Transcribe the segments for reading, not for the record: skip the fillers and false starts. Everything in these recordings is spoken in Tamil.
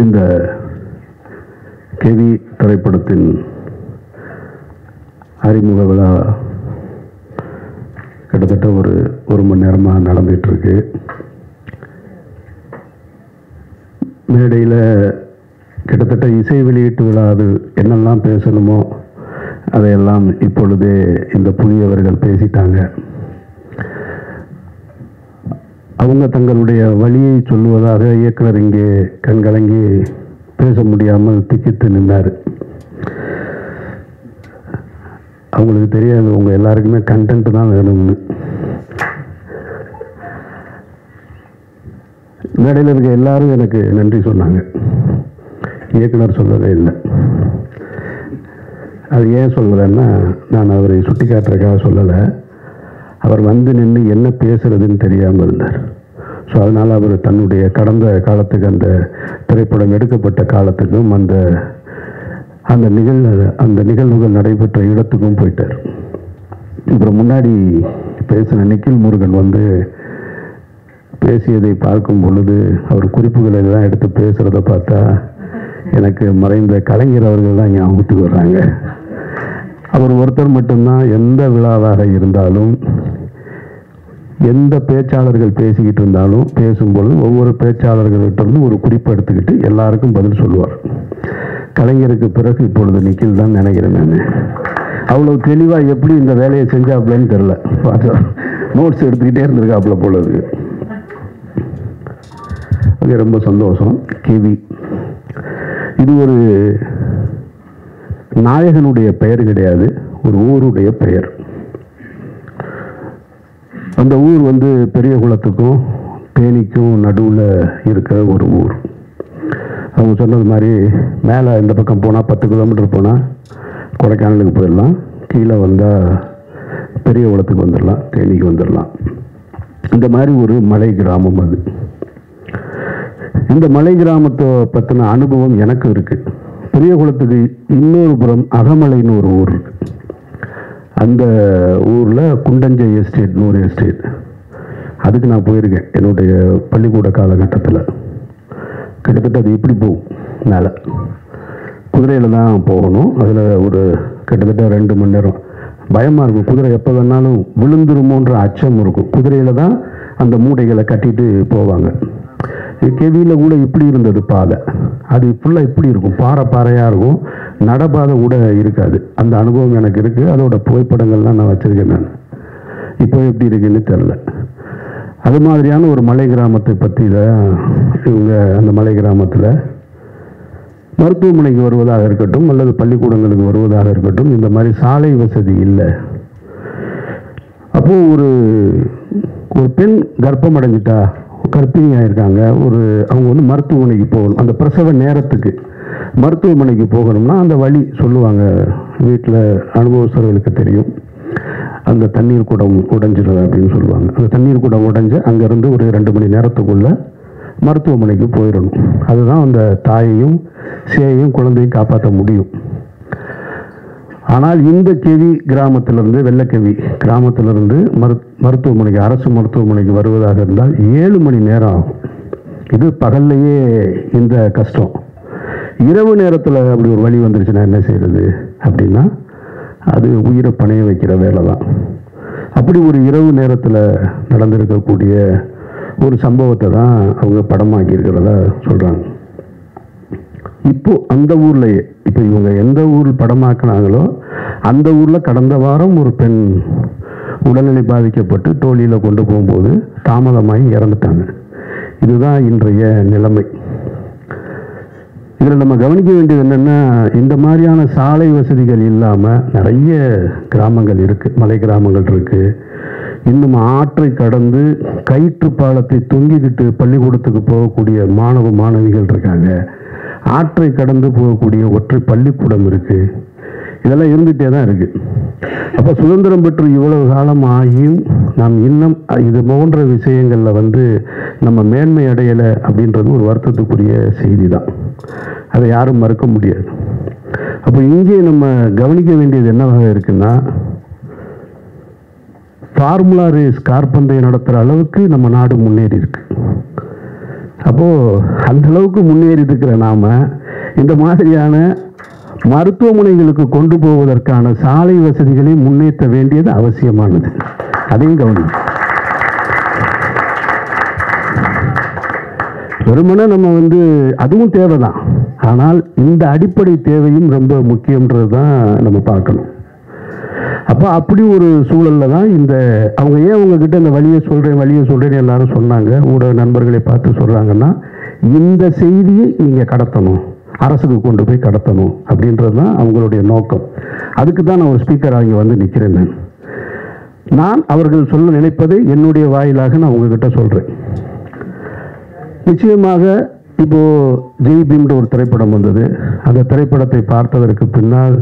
இந்த கேவி திரைப்படத்தின் அறிமுக விழா கிட்டத்தட்ட ஒரு மணி நேரமாக நடந்துகிட்டு இருக்கு. மேடையில் கிட்டத்தட்ட இசை வெளியீட்டு விழா அது என்னெல்லாம் பேசணுமோ அதையெல்லாம் இப்பொழுதே இந்த புதியவர்கள் பேசிட்டாங்க. அவங்க தங்களுடைய வழியை சொல்லுவதாக இயக்குனர் இங்கே கண்கலங்கி பேச முடியாமல் திக்கித்து நின்றார். அவங்களுக்கு தெரியாது உங்க எல்லாருக்குமே கண்டென்ட் தான் வேணும்னு. மேடையில் இருக்க எல்லாரும் எனக்கு நன்றி சொன்னாங்க, இயக்குனர் சொல்லவே இல்லை. அது ஏன் சொல்லலைன்னா, நான் அவரை சுட்டி காட்டுறதுக்காக சொல்லலை, அவர் வந்து நின்று என்ன பேசுறதுன்னு தெரியாமல் இருந்தார். ஸோ அதனால் அவர் தன்னுடைய கடந்த காலத்துக்கு, அந்த திரைப்படம் எடுக்கப்பட்ட காலத்துக்கும் அந்த நிகழ்வுகள் நடைபெற்ற இடத்துக்கும் போயிட்டார். அப்புறம் முன்னாடி பேசின நிக்கில் முருகன் வந்து பேசியதை பார்க்கும் பொழுது அவர் குறிப்புகளை தான் எடுத்து பேசுகிறத பார்த்தா எனக்கு மறைந்த கலைஞர் அவர்கள் தான் ஞாபகத்துக்கு வர்றாங்க. அவர் ஒருத்தர் மட்டும்தான் எந்த விழாவாக இருந்தாலும், எந்த பேச்சாளர்கள் பேசிக்கிட்டு இருந்தாலும் பேசும்பொழுது ஒவ்வொரு பேச்சாளர்கள்ட்ட ஒரு குறிப்பு எடுத்துக்கிட்டு எல்லாருக்கும் பதில் சொல்லுவார். கலைஞருக்கு பிறகு இப்பொழுது நிக்கில் தான் நினைக்கிறேன். நான் அவ்வளவு தெளிவாக எப்படி இந்த வேலையை செஞ்சாப்லன்னு தெரில, நோட்ஸ் எடுத்துக்கிட்டே இருந்திருக்காப்புல போல இருக்கு. அது ரொம்ப சந்தோஷம். கேவி இது ஒரு நாயகனுடைய பெயர் கிடையாது, ஒரு ஊருடைய பெயர். அந்த ஊர் வந்து பெரிய குளத்துக்கும் தேனிக்கும் நடுவில் இருக்கிற ஒரு ஊர். அவங்க சொன்னது மாதிரி மேலே இந்த பக்கம் போனால் 10 கிலோமீட்டர் போனால் கொடைக்கானலுக்கு போயிடலாம், கீழே வந்தால் பெரிய குளத்துக்கு வந்துடலாம், தேனிக்கு வந்துடலாம். இந்த மாதிரி ஒரு மலை கிராமம் அது. இந்த மலை கிராமத்தை பற்றின அனுபவம் எனக்கு இருக்குது. பெரிய குளத்துக்கு இன்னொரு புறம் அகமலைன்னு ஒரு ஊர் இருக்கு. அந்த ஊரில் குண்டஞ்சை எஸ்டேட்னு ஒரு எஸ்டேட், அதுக்கு நான் போயிருக்கேன் என்னுடைய பள்ளிக்கூட காலகட்டத்தில். கிட்டத்தட்ட அது எப்படி போகும், மேலே குதிரையில் தான் போகணும். அதில் ஒரு கிட்டத்தட்ட 2 மணி நேரம் பயமாக இருக்கும். குதிரை எப்போ வேணாலும் விழுந்துருமோன்ற அச்சம் இருக்கும். குதிரையில் தான் அந்த மூடைகளை கட்டிட்டு போவாங்க. கேவியில் கூட இப்படி இருந்தது பாதை, அது ஃபுல்லாக இப்படி இருக்கும், பாறையாக இருக்கும், நடபாதை கூட இருக்காது. அந்த அனுபவம் எனக்கு இருக்குது. அதோட புகைப்படங்கள்லாம் நான் வச்சுருக்கேன். நான் இப்போ எப்படி இருக்குன்னு தெரில. அது மாதிரியான ஒரு மலை கிராமத்தை பற்றி தான் இவங்க அந்த மலை கிராமத்தில் மருத்துவமனைக்கு வருவதாக இருக்கட்டும் அல்லது பள்ளிக்கூடங்களுக்கு வருவதாக இருக்கட்டும், இந்த மாதிரி சாலை வசதி இல்லை. அப்போது ஒரு பெண் கர்ப்பம் அடைஞ்சிட்டா, கர்ப்பிணியாக இருக்காங்க, அவங்க வந்து மருத்துவமனைக்கு போகணும். அந்த பிரசவ நேரத்துக்கு மருத்துவமனைக்கு போகணும்னா அந்த வழி சொல்லுவாங்க. வீட்டில் அனுபவஸ்தர்களுக்கு தெரியும். அந்த தண்ணீர் குடம் உடைஞ்சிடும் அப்படின்னு சொல்லுவாங்க. அந்த தண்ணீர் குடம் உடைஞ்சு அங்கேருந்து ஒரு 2 மணி நேரத்துக்குள்ளே மருத்துவமனைக்கு போயிடணும். அதுதான் அந்த தாயையும் சேயையும் குழந்தையும் காப்பாற்ற முடியும். ஆனால் இந்த கேவி கிராமத்திலிருந்து, வெள்ளக்கேவி கிராமத்திலிருந்து மருத்துவமனைக்கு, அரசு மருத்துவமனைக்கு வருவதாக இருந்தால் 7 மணி நேரம் ஆகும். இது பகல்லையே இந்த கஷ்டம். இரவு நேரத்தில் அப்படி ஒரு வழி வந்துருச்சுன்னா என்ன செய்யறது அப்படின்னா, அது உயிரை பணைய வைக்கிற வேலை தான். அப்படி ஒரு இரவு நேரத்தில் நடந்திருக்கக்கூடிய ஒரு சம்பவத்தை தான் அவங்க படமாக்கி இருக்கிறதா சொல்கிறாங்க. இப்போ அந்த ஊர்லேயே, இப்போ இவங்க எந்த ஊர் படமாக்குனாங்களோ அந்த ஊரில் கடந்த வாரம் ஒரு பெண் உடல்நிலை பாதிக்கப்பட்டு டோலியில் கொண்டு போகும்போது தாமதமாகி இறந்துட்டாங்க. இதுதான் இன்றைய நிலைமை. இதில் நம்ம கவனிக்க வேண்டியது என்னென்னா, இந்த மாதிரியான சாலை வசதிகள் இல்லாமல் நிறைய கிராமங்கள் இருக்குது, மலை கிராமங்கள் இருக்குது. இன்னும் ஆற்றை கடந்து கயிற்று பாலத்தை தொங்கிக்கிட்டு பள்ளிக்கூடத்துக்கு போகக்கூடிய மாணவ மாணவிகள் இருக்காங்க. ஆற்றை கடந்து போகக்கூடிய ஒற்றை பள்ளிக்கூடம் இருக்குது. இதெல்லாம் இருந்துகிட்டே தான் இருக்குது. அப்போ சுதந்திரம் பெற்று இவ்வளவு காலம் ஆகியும் நாம் இன்னும் இது போன்ற விஷயங்களில் வந்து நம்ம மேன்மை அடையலை அப்படின்றது ஒரு வருத்தத்துக்குரிய செய்தி தான். அதை யாரும் மறுக்க முடியாது. அப்போ இங்கே நம்ம கவனிக்க வேண்டியது என்னவாக இருக்குன்னா, ஃபார்முலா ரேஸ் கார் பந்தயம் நடத்துகிற அளவுக்கு நம்ம நாடு முன்னேறி இருக்கு. அப்போது அந்தளவுக்கு முன்னேறி இருக்கிற நாம் இந்த மாதிரியான மருத்துவமனைகளுக்கு கொண்டு போவதற்கான சாலை வசதிகளை முன்னேற்ற வேண்டியது அவசியமானது. அதையும் கவனம். வெறுமனே நம்ம அதுவும் தேவைதான், ஆனால் இந்த அடிப்படை தேவையும் ரொம்ப முக்கியன்றது தான் நம்ம பார்க்கணும். அப்போ அப்படி ஒரு சூழலில் தான் அவங்க ஏன் உங்ககிட்ட இந்த வழியை சொல்கிறேன்னு எல்லாரும் சொன்னாங்க, ஊடக நண்பர்களை பார்த்து சொல்கிறாங்கன்னா, இந்த செய்தியை நீங்கள் கடத்தணும், அரசுக்கு கொண்டு போய் கடத்தணும் அப்படின்றது தான் அவங்களுடைய நோக்கம். அதுக்கு தான் நான் ஒரு ஸ்பீக்கர் இங்கே நிற்கிறேன். நான் அவர்கள் சொல்ல நினைப்பதை என்னுடைய வாயிலாக நான் உங்ககிட்ட சொல்கிறேன். நிச்சயமாக இப்போது ஜெய் பீம்ன்ற ஒரு திரைப்படம் வந்தது. அந்த திரைப்படத்தை பார்த்ததற்கு பின்னால்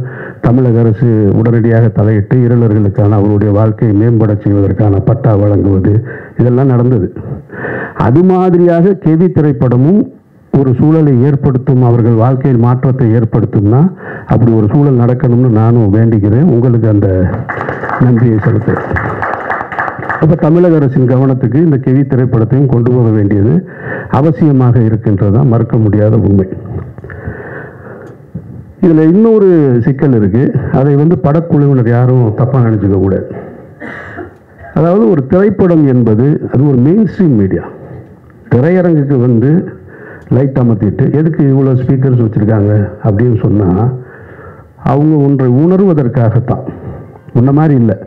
தமிழக அரசு உடனடியாக தலையிட்டு இருளர்களுக்கான அவருடைய வாழ்க்கையை மேம்பட செய்வதற்கான பட்டா வழங்குவது இதெல்லாம் நடந்தது. அது மாதிரியாக கெவி திரைப்படமும் ஒரு சூழலை ஏற்படுத்தும், அவர்கள் வாழ்க்கையில் மாற்றத்தை ஏற்படுத்தும்னா அப்படி ஒரு சூழல் நடக்கணும்னு நானும் வேண்டிக்கிறேன். உங்களுக்கு அந்த நன்றியை செலுத்துகிறேன். அப்போ தமிழக அரசின் கவனத்துக்கு இந்த கெவி திரைப்படத்தையும் கொண்டு போக வேண்டியது அவசியமாக இருக்கின்றதான் மறுக்க முடியாத உண்மை. இதில் இன்னொரு சிக்கல் இருக்குது. அதை படக்குழுவினர் யாரும் தப்பாக நினச்சிக்க கூடாது. அதாவது ஒரு திரைப்படம் என்பது அது ஒரு மெயின் ஸ்ட்ரீம் மீடியா. திரையரங்குக்கு லைட் அமர்த்திட்டு எதுக்கு இவ்வளோ ஸ்பீக்கர்ஸ் வச்சுருக்காங்க அப்படின்னு சொன்னால் அவங்க ஒன்றை உணர்வதற்காகத்தான். முன்ன மாதிரி இல்லை.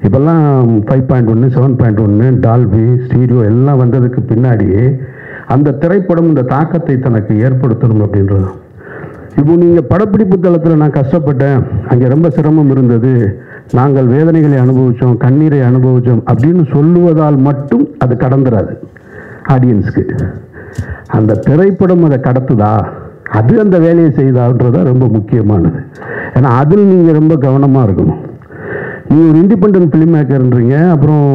இப்போல்லாம் 5.1 7.1 டால்பி ஸ்டீரியோ எல்லாம் வந்ததுக்கு பின்னாடியே அந்த திரைப்படம் இந்த தாக்கத்தை தனக்கு ஏற்படுத்தணும் அப்படின்றது. இப்போ நீங்கள் படப்பிடிப்பு தளத்தில் நான் கஷ்டப்பட்டேன், அங்கே ரொம்ப சிரமம் இருந்தது, நாங்கள் வேதனைகளை அனுபவித்தோம், கண்ணீரை அனுபவித்தோம் அப்படின்னு சொல்லுவதால் மட்டும் அது கடந்துராது ஆடியன்ஸுக்கு. அந்த திரைப்படம் அதை கடத்துதா, அது அந்த வேலையை செய்தான்றதான் ரொம்ப முக்கியமானது. ஏன்னா அதில் நீங்கள் ரொம்ப கவனமாக இருக்கணும். நீங்கள் ஒரு இண்டிபெண்டன்ட் ஃபிலிம் மேக்கர்ன்றீங்க, அப்புறம்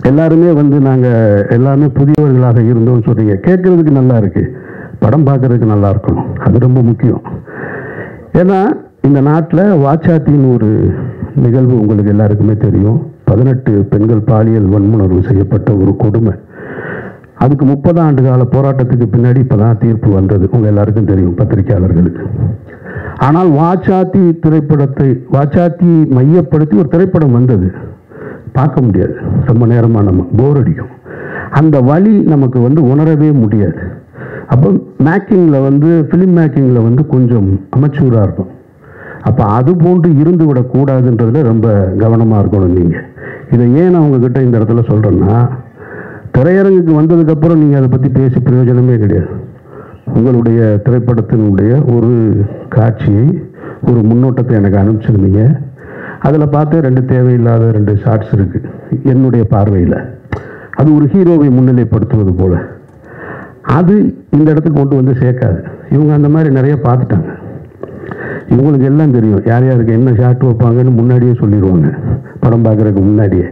எல்லாருமே நாங்கள் எல்லாமே புதியவர்களாக இருந்தோம்னு சொல்கிறீங்க. கேட்குறதுக்கு நல்லா இருக்குது, படம் பார்க்குறதுக்கு நல்லா இருக்கணும், அது ரொம்ப முக்கியம். ஏன்னா இந்த நாட்டில் வாச்சாத்தின்னு ஒரு நிகழ்வு உங்களுக்கு எல்லாருக்குமே தெரியும். 18 பெண்கள் பாலியல் வன்முணர்வு செய்யப்பட்ட ஒரு கொடுமை. அதுக்கு 30 ஆண்டு கால போராட்டத்துக்கு பின்னாடி இப்போ தான் தீர்ப்பு வந்தது, உங்கள் எல்லாருக்கும் தெரியும், பத்திரிகையாளர்களுக்கு. ஆனால் வாச்சாத்தி மையப்படுத்தி ஒரு திரைப்படம் வந்தது, பார்க்க முடியாது, ரொம்ப நேரமாக நம்ம போர் அடிக்கும். அந்த வழி நமக்கு உணரவே முடியாது. அப்போ மேக்கிங்கில் ஃபிலிம் மேக்கிங்கில் கொஞ்சம் அமெச்சூராக இருக்கும். அப்போ அது போன்று இருந்து விடக்கூடாதுன்றதுல ரொம்ப கவனமாக இருக்கணும். நீங்கள் இதை ஏன் நான் உங்ககிட்ட இந்த இடத்துல சொல்கிறேன்னா, திரையரங்குக்கு வந்ததுக்கப்புறம் நீங்கள் அதை பற்றி பேசி பிரயோஜனமே கிடையாது. உங்களுடைய திரைப்படத்தினுடைய ஒரு காட்சியை, ஒரு முன்னோட்டத்தை எனக்கு அனுப்பிச்சிருந்தீங்க. அதில் பார்த்து 2 தேவையில்லாத 2 ஷார்ட்ஸ் இருக்குது என்னுடைய பார்வையில். அது ஒரு ஹீரோவை முன்னிலைப்படுத்துவது போல். அது இந்த இடத்துக்கு கொண்டு சேர்க்காது. இவங்க அந்த மாதிரி நிறைய பார்த்துட்டாங்க. இவங்களுக்கு எல்லாம் தெரியும் யார் யாருக்கு என்ன ஷார்ட் வைப்பாங்கன்னு முன்னாடியே சொல்லிடுவாங்க, படம் பார்க்குறதுக்கு முன்னாடியே.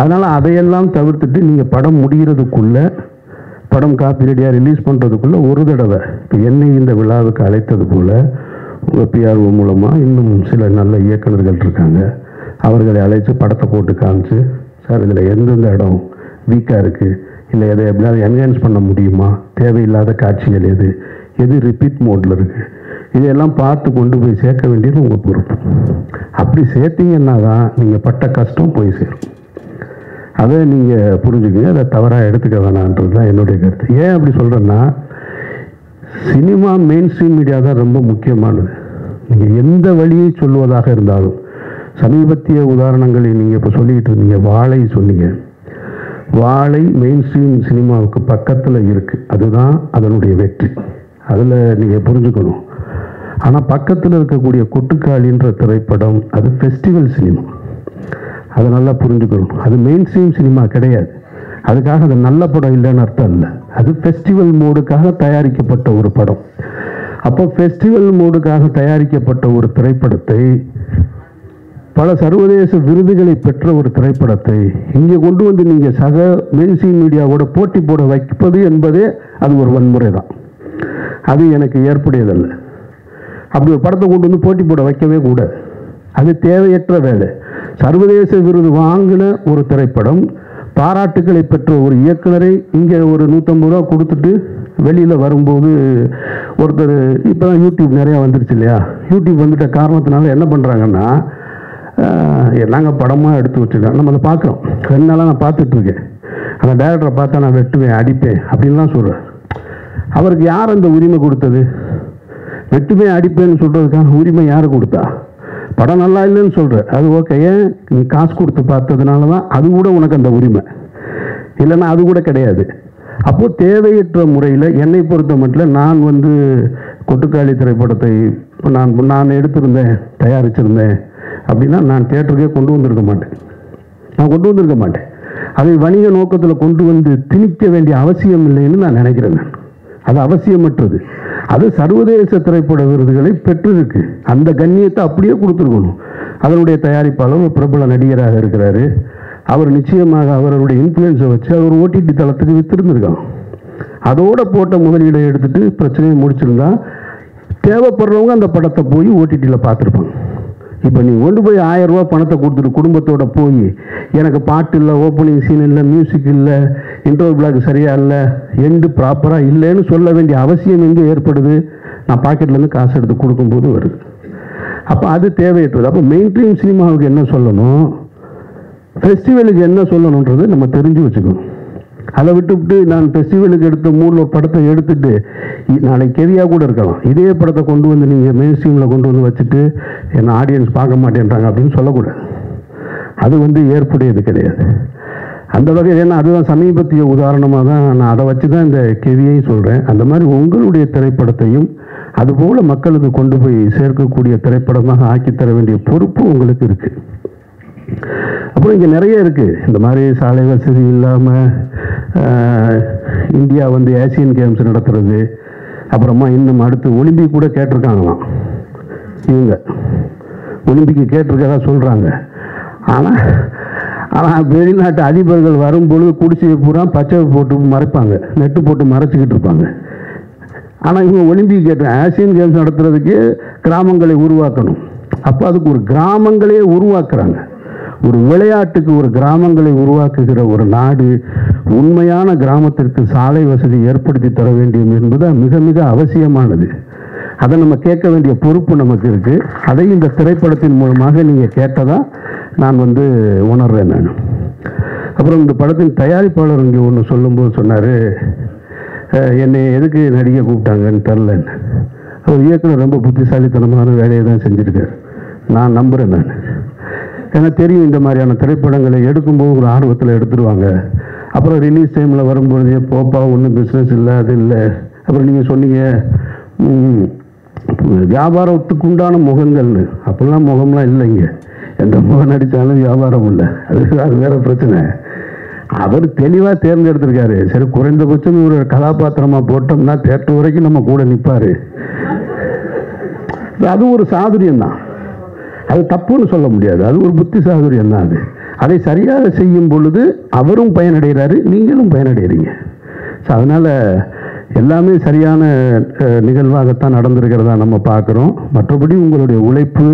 அதனால் அதையெல்லாம் தவிர்த்துட்டு நீங்கள் படம் முடிகிறதுக்குள்ளே, படம் காப்பி ரெடியாக ரிலீஸ் பண்ணுறதுக்குள்ளே ஒரு தடவை இப்போ என்னை இந்த விழாவுக்கு அழைத்தது போல் உங்கள் பிஆர்ஓ மூலமாக இன்னும் சில நல்ல இயக்குநர்கள் இருக்காங்க, அவர்களை அழைச்சி படத்தை போட்டு காமிச்சு, சார் இதில் எந்தெந்த இடம் வீக்காக இருக்குது, இல்லை எதை எப்படியாவது என்ஹான்ஸ் பண்ண முடியுமா, தேவையில்லாத காட்சிகள் எது ரிப்பீட் மோடில் இருக்குது, இதையெல்லாம் பார்த்து கொண்டு போய் சேர்க்க வேண்டியது உங்கள் பொறுப்பு. அப்படி சேர்த்தீங்கன்னா தான் நீங்கள் பட்ட கஷ்டம் போய் சேரும். அதை நீங்கள் புரிஞ்சுக்கங்க, அதை தவறாக எடுத்துக்க வேணான்றது தான் என்னுடைய கருத்து. ஏன் அப்படி சொல்கிறேன்னா, சினிமா மெயின் ஸ்ட்ரீம் மீடியா தான் ரொம்ப முக்கியமானது. நீங்கள் எந்த வழியை சொல்லுவதாக இருந்தாலும், சமீபத்திய உதாரணங்களை நீங்கள் இப்போ சொல்லிக்கிட்டு இருந்தீங்க, வாழை சொன்னீங்க. வாழை மெயின் ஸ்ட்ரீம் சினிமாவுக்கு பக்கத்தில் இருக்குது, அதுதான் அதனுடைய வெற்றி. அதில் நீங்கள் புரிஞ்சுக்கணும். ஆனால் பக்கத்தில் இருக்கக்கூடிய கொட்டுக்காளின்ற திரைப்படம் அது ஃபெஸ்டிவல் சினிமா, அதை நல்லா புரிஞ்சுக்கணும். அது மெயின் ஸ்ட்ரீம் சினிமா கிடையாது. அதுக்காக அது நல்ல படம் இல்லைன்னு அர்த்தம் இல்லை. அது ஃபெஸ்டிவல் மோடுக்காக தயாரிக்கப்பட்ட ஒரு படம். அப்போ ஃபெஸ்டிவல் மோடுக்காக தயாரிக்கப்பட்ட ஒரு திரைப்படத்தை, பல சர்வதேச விருதுகளை பெற்ற ஒரு திரைப்படத்தை இங்கே கொண்டு நீங்கள் சக மெயின் ஸ்ட்ரீம் மீடியாவோட போட்டி போட வைப்பது என்பதே அது ஒரு வன்முறை தான். அது எனக்கு ஏற்புடையதல்ல. அப்படி ஒரு படத்தை கொண்டு போட்டி போட வைக்கவே கூடாது. அது தேவையற்ற வேலை. சர்வதேச விருது வாங்கின ஒரு திரைப்படம் பாராட்டுக்களை பெற்ற ஒரு இயக்குனரை இங்கே ஒரு 150 ரூபா கொடுத்துட்டு வெளியில் வரும்போது ஒருத்தர் இப்போ தான் யூடியூப் நிறையா வந்துருச்சு இல்லையா, யூடியூப் வந்துட்ட காரணத்தினால என்ன பண்ணுறாங்கன்னா, நாங்கள் படமாக எடுத்து வச்சுருக்கோம், நம்ம அதை பார்க்குறோம். 2 நாளாக நான் பார்த்துட்ருக்கேன். அந்த டைரக்டரை பார்த்தா நான் வெட்டுவேன் அடிப்பேன் அப்படின்லாம் சொல்கிறேன். அவருக்கு யார் அந்த உரிமை கொடுத்தது? வெட்டுவேன் அடிப்பேன்னு சொல்கிறதுக்கான உரிமை யார் கொடுத்தா? படம் நல்லா இல்லைன்னு சொல்கிற, அது ஓகே, ஏன் நீ காசு கொடுத்து பார்த்ததுனால தான் அது கூட உனக்கு அந்த உரிமை, இல்லைன்னா அது கூட கிடையாது. அப்போது தேவையற்ற முறையில் என்னை பொறுத்த மட்டும் நான் கொட்டுக்காளி திரைப்படத்தை நான் எடுத்திருந்தேன், தயாரிச்சிருந்தேன் அப்படின்னா நான் தியேட்டருக்கே கொண்டு வந்திருக்க மாட்டேன். அதை வணிக நோக்கத்தில் கொண்டு வந்து திணிக்க வேண்டிய அவசியம் இல்லைன்னு நான் நினைக்கிறேன். அது அவசியமற்றது. அது சர்வதேச திரைப்பட விருதுகளை பெற்றிருக்கு. அந்த கண்ணியத்தை அப்படியே கொடுத்துருக்கணும். அதனுடைய தயாரிப்பாளர் ஒரு பிரபல நடிகராக இருக்கிறாரு. அவர் நிச்சயமாக அவருடைய இன்ஃப்ளூயன்ஸை வச்சு அவர் ஓடிடி தளத்துக்கு வித்திருந்திருக்காங்க. அதோட போட்ட முதலீடை எடுத்துட்டு பிரச்சனையை முடிச்சிருந்தா தேவைப்படுறவங்க அந்த படத்தை போய் ஓடிடியில் பார்த்துருப்பாங்க. இப்போ நீ கொண்டு போய் 1000 ரூபா பணத்தை கொடுத்துட்டு குடும்பத்தோட போய் எனக்கு பாட்டு இல்லை, ஓப்பனிங் சீன் இல்லை, மியூசிக் இல்லை, இன்ட்ரோல் பிளாக் சரியா இல்லை, எண்டு ப்ராப்பராக இல்லைன்னு சொல்ல வேண்டிய அவசியம் எங்கே ஏற்படுது? நான் பாக்கெட்லேருந்து காசு எடுத்து கொடுக்கும்போது வருது. அப்போ அது தேவையற்றது. அப்போ மெயின் ஸ்ட்ரீம் சினிமாவுக்கு என்ன சொல்லணும், ஃபெஸ்டிவலுக்கு என்ன சொல்லணுன்றது நம்ம தெரிஞ்சு வச்சுக்கணும். அதை விட்டுவிட்டு நான் ஃபெஸ்டிவலுக்கு எடுத்த மூணு படத்தை எடுத்துட்டு நாளைக்கு கெவியாக கூட இருக்கலாம், இதே படத்தை கொண்டு வந்து நீங்கள் மெயின் ஸ்ட்ரீமில் கொண்டு வந்து வச்சுட்டு என்ன ஆடியன்ஸ் பார்க்க மாட்டேன்றாங்க அப்படின்னு சொல்லக்கூடாது. அது ஏற்புடையது கிடையாது அந்த வகையில். ஏன்னா அதுதான் சமீபத்திய உதாரணமாக தான் நான் அதை வச்சு தான் இந்த கெவியை சொல்கிறேன். அந்த மாதிரி உங்களுடைய திரைப்படத்தையும் அதுபோல் மக்களுக்கு கொண்டு போய் சேர்க்கக்கூடிய திரைப்படமாக ஆக்கித்தர வேண்டிய பொறுப்பு உங்களுக்கு இருக்குது. அப்புறம் இங்கே நிறைய இருக்குது இந்த மாதிரி சாலை வசதி இல்லாமல் இந்தியா ஏசியன் கேம்ஸ் நடத்துறது, அப்புறமா இன்னும் அடுத்து ஒலிம்பிக் கூட கேட்டிருக்காங்களாம். இவங்க ஒலிம்பிக்கு கேட்டிருக்கதா சொல்கிறாங்க. ஆனால் வெளிநாட்டு அதிபர்கள் வரும்பொழுது குடிசையை பூரா பச்சை போட்டு மறைப்பாங்க, நெட்டு போட்டு மறைச்சிக்கிட்டு இருப்பாங்க. ஆனால் இவங்க ஒலிம்பிக் ஆசியன் கேம்ஸ் நடத்துறதுக்கு கிராமங்களை உருவாக்கணும். அப்போ அதுக்கு ஒரு கிராமங்களே உருவாக்குறாங்க. ஒரு விளையாட்டுக்கு ஒரு கிராமங்களை உருவாக்குகிற ஒரு நாடு உண்மையான கிராமத்திற்கு சாலை வசதி ஏற்படுத்தி தர வேண்டும் என்பது மிக மிக அவசியமானது. அதை நம்ம கேட்க வேண்டிய பொறுப்பு நமக்கு இருக்கு. அதை இந்த திரைப்படத்தின் மூலமாக நீங்கள் கேட்டதா நான் உணர்றேன். நான் அப்புறம் இந்த படத்தின் தயாரிப்பாளர் இங்கே ஒன்று சொல்லும்போது சொன்னார், என்னை எதுக்கு நடிகை கூப்பிட்டாங்கன்னு தெரிலன்னு. அவர் இயக்குனர் ரொம்ப புத்திசாலித்தனமான வேலையை தான் செஞ்சுருக்கார், நான் நம்புகிறேன். நான் எனக்கு தெரியும் இந்த மாதிரியான திரைப்படங்களை எடுக்கும்போது ஒரு ஆர்வத்தில் எடுத்துருவாங்க. அப்புறம் ரிலீஸ் டைமில் வரும்பொழுதே போப்பா ஒன்றும் பிஸ்னஸ் இல்லை, அது இல்லை. அப்புறம் நீங்கள் சொன்னீங்க வியாபாரத்துக்கு உண்டான முகங்கள்னு, அப்படிலாம் முகம்லாம் இல்லைங்க. எந்த முகம் நடித்தாலும் வியாபாரம் இல்லை, அது வேற பிரச்சனை. அவர் தெளிவாக தேர்ந்தெடுத்திருக்காரு. சரி, குறைந்தபட்சம் ஒரு கதாபாத்திரமாக போட்டோம்னா தேட்டர் வரைக்கும் நம்ம கூட நிற்பார். அது ஒரு சாதுரியம் தான், அது தப்புன்னு சொல்ல முடியாது. அது ஒரு புத்தி சாதுரியம் தான். அதை சரியாக செய்யும் பொழுது அவரும் பயனடைகிறாரு, நீங்களும் பயனடைகிறீங்க. ஸோ அதனால் எல்லாமே சரியான நிகழ்வாகத்தான் நடந்திருக்கிறதா நம்ம பார்க்குறோம். மற்றபடி உங்களுடைய உழைப்பு,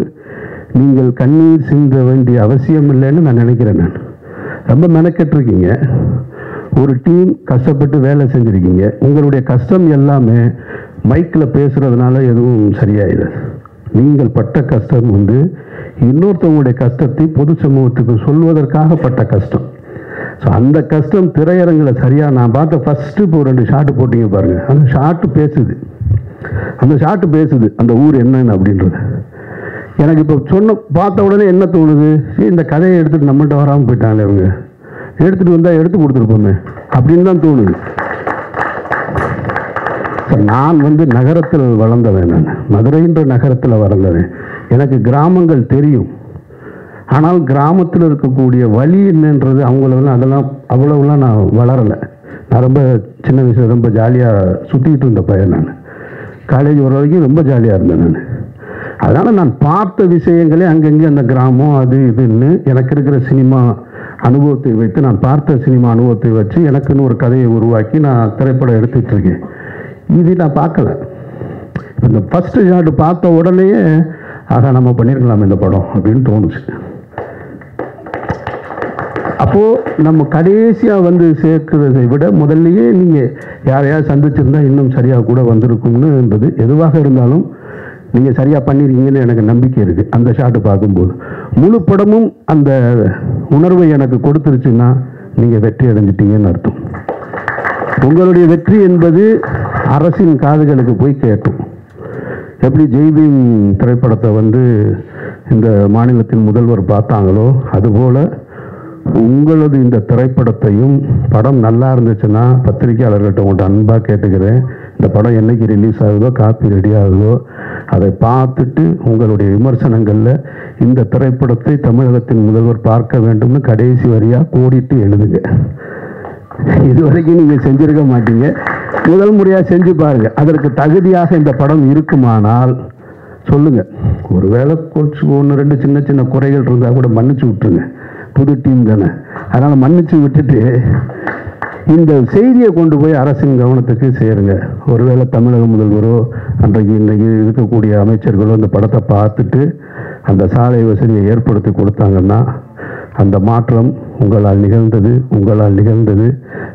நீங்கள் கண்ணீர் சிந்த வேண்டிய அவசியம் இல்லைன்னு நான் நினைக்கிறேன். நான் ரொம்ப மெனக்கெட்டிருக்கீங்க, ஒரு டீம் கஷ்டப்பட்டு வேலை செஞ்சுருக்கீங்க. உங்களுடைய கஷ்டம் எல்லாமே மைக்கில் பேசுகிறதுனால எதுவும் சரியாயிடுது. நீங்கள் பட்ட கஷ்டம் இன்னொருத்தவங்களுடைய கஷ்டத்தை பொது சமூகத்துக்கு சொல்வதற்காக பட்ட கஷ்டம். ஸோ அந்த கஷ்டம் திரையரங்கில் சரியாக நான் பார்த்த ஃபஸ்ட்டு இப்போ 2 ஷாட்டு போட்டிங்க பாருங்கள், அந்த ஷாட்டு பேசுது அந்த ஊர் என்னன்னு அப்படின்றது. எனக்கு இப்போ பார்த்த உடனே என்ன தோணுது, இந்த கதையை எடுத்துகிட்டு நம்மள்கிட்ட வராமல் போயிட்டாங்களே, அவங்க எடுத்துகிட்டு வந்தால் எடுத்து கொடுத்துருப்போமே அப்படின்னு தான் தோணுது. நான் நகரத்தில் வளர்ந்தவன், நான் மதுரைன்ற நகரத்தில் வளர்ந்தவன். எனக்கு கிராமங்கள் தெரியும். ஆனால் கிராமத்தில் இருக்கக்கூடிய வழி என்னன்றது அதெல்லாம் அவ்வளவுலாம் நான் வளரலை. நான் ரொம்ப சின்ன வயசில் ரொம்ப ஜாலியாக சுற்றிக்கிட்டு இருந்த பையன். நான் காலேஜ் வர வரைக்கும் ரொம்ப ஜாலியாக இருந்தேன். நான் அதனால் நான் பார்த்த விஷயங்களே அங்கங்கே அந்த கிராமம் அது இதுன்னு எனக்கு இருக்கிற சினிமா அனுபவத்தை வைத்து, நான் பார்த்த சினிமா அனுபவத்தை வச்சு எனக்குன்னு ஒரு கதையை உருவாக்கி நான் திரைப்படம் எடுத்துகிட்ருக்கேன். இது நான் பார்க்கல. இந்த ஃபஸ்ட்டு ஷாட் பார்த்த உடனேயே ஆகா நம்ம பண்ணியிருக்கலாம் இந்த படம் அப்படின்னு தோணுச்சு. அப்போது நம்ம கடைசியாக வந்து சேர்க்கிறதை விட முதல்லையே நீங்கள் யாரையாவது சந்திச்சிருந்தா இன்னும் சரியாக கூட வந்திருக்கும்னு என்பது எதுவாக இருந்தாலும் நீங்கள் சரியாக பண்ணியிருக்கீங்கன்னு எனக்கு நம்பிக்கை இருக்குது. அந்த ஷாட்டு பார்க்கும்போது முழு படமும் அந்த உணர்வை எனக்கு கொடுத்துருச்சுன்னா நீங்கள் வெற்றி அடைஞ்சிட்டீங்கன்னு அர்த்தம். உங்களுடைய வெற்றி என்பது அரசின் காதுகளுக்கு போய் கேட்கும். எப்படி ஜெய்பீம் திரைப்படத்தை வந்து இந்த மாநிலத்தின் முதல்வர் பார்த்தாங்களோ அதுபோல் உங்களது இந்த திரைப்படத்தையும் படம் நல்லா இருந்துச்சுன்னா பத்திரிகையாளர்கள்ட்ட உங்கள்கிட்ட அன்பாக கேட்டுக்கிறேன், இந்த படம் என்னைக்கு ரிலீஸ் ஆகுதோ காப்பி ரெடி ஆகுதோ அதை பார்த்துட்டு உங்களுடைய விமர்சனங்களில் இந்த திரைப்படத்தை தமிழகத்தின் முதல்வர் பார்க்க வேண்டும்னு கடைசி வரியாக கோடிட்டு எழுதுங்க. இது வரைக்கும் நீங்கள் செஞ்சிருக்க மாட்டீங்க, முதல் முறையாக செஞ்சு பாருங்கள். அதற்கு தகுதியாக இந்த படம் இருக்குமானால் சொல்லுங்கள். ஒருவேளை கொஞ்சம் ஒன்று ரெண்டு சின்ன சின்ன குறைகள் இருந்தால் கூட மன்னிச்சு விட்டுருங்க, புது டீம் தானே, அதனால் மன்னிச்சு விட்டுட்டு இந்த செய்தியை கொண்டு போய் அரசின் கவனத்துக்கு சேருங்க. ஒருவேளை தமிழக முதல்வரோ இன்றைக்கு இருக்கக்கூடிய அமைச்சர்களோ இந்த படத்தை பார்த்துட்டு அந்த சாலை வசதியை ஏற்படுத்தி கொடுத்தாங்கன்னா அந்த மாற்றம் உங்களால் நிகழ்ந்தது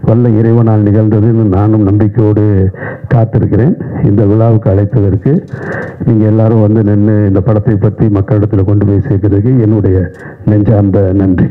வல்ல இறைவனால் நிகழ்ந்ததுன்னு நானும் நம்பிக்கையோடு காத்திருக்கிறேன். இந்த விழாவுக்கு அழைத்ததற்கு நீங்கள் எல்லாரும் வந்து நின்று இந்த படத்தை பற்றி மக்களிடத்தில் கொண்டு போய் சேர்க்கிறதுக்கு என்னுடைய நெஞ்சார்ந்த நன்றி.